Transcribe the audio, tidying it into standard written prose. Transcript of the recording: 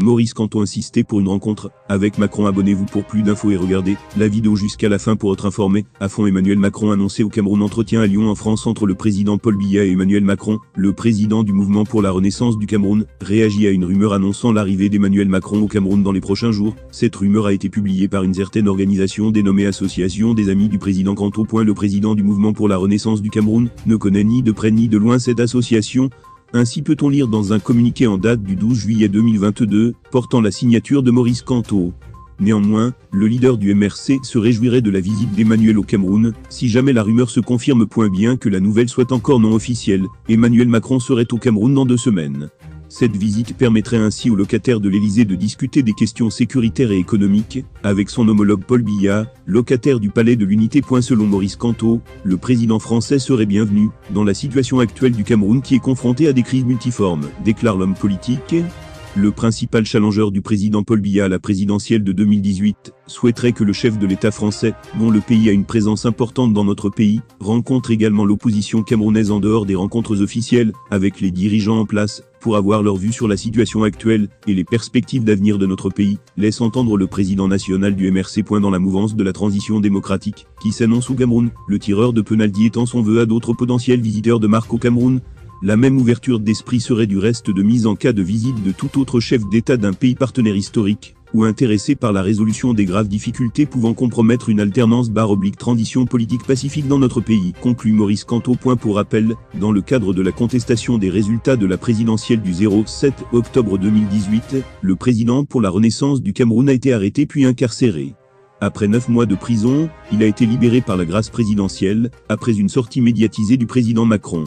Maurice Kamto insistait pour une rencontre avec Macron. Abonnez-vous pour plus d'infos et regardez la vidéo jusqu'à la fin pour être informé. À fond, Emmanuel Macron annoncé au Cameroun. Entretien à Lyon en France entre le président Paul Biya et Emmanuel Macron. Le président du mouvement pour la renaissance du Cameroun réagit à une rumeur annonçant l'arrivée d'Emmanuel Macron au Cameroun dans les prochains jours. Cette rumeur a été publiée par une certaine organisation dénommée Association des Amis du Président Kamto. Le président du mouvement pour la renaissance du Cameroun ne connaît ni de près ni de loin cette association. Ainsi peut-on lire dans un communiqué en date du 12 juillet 2022, portant la signature de Maurice Kamto. Néanmoins, le leader du MRC se réjouirait de la visite d'Emmanuel au Cameroun, si jamais la rumeur se confirme. Bien que la nouvelle soit encore non officielle, Emmanuel Macron serait au Cameroun dans 2 semaines. Cette visite permettrait ainsi aux locataires de l'Élysée de discuter des questions sécuritaires et économiques, avec son homologue Paul Biya, locataire du Palais de l'Unité. Selon Maurice Kamto, le président français serait bienvenu, dans la situation actuelle du Cameroun qui est confronté à des crises multiformes, déclare l'homme politique. Le principal challenger du président Paul Biya à la présidentielle de 2018 souhaiterait que le chef de l'État français, dont le pays a une présence importante dans notre pays, rencontre également l'opposition camerounaise en dehors des rencontres officielles, avec les dirigeants en place, pour avoir leur vue sur la situation actuelle et les perspectives d'avenir de notre pays, laisse entendre le président national du MRC. Dans la mouvance de la transition démocratique, qui s'annonce au Cameroun, le tireur de penalty étend son vœu à d'autres potentiels visiteurs de marque au Cameroun. La même ouverture d'esprit serait du reste de mise en cas de visite de tout autre chef d'État d'un pays partenaire historique, ou intéressé par la résolution des graves difficultés pouvant compromettre une alternance / transition politique pacifique dans notre pays, conclut Maurice Kamto. Pour rappel, dans le cadre de la contestation des résultats de la présidentielle du 07 octobre 2018, le président pour la renaissance du Cameroun a été arrêté puis incarcéré. Après 9 mois de prison, il a été libéré par la grâce présidentielle, après une sortie médiatisée du président Macron.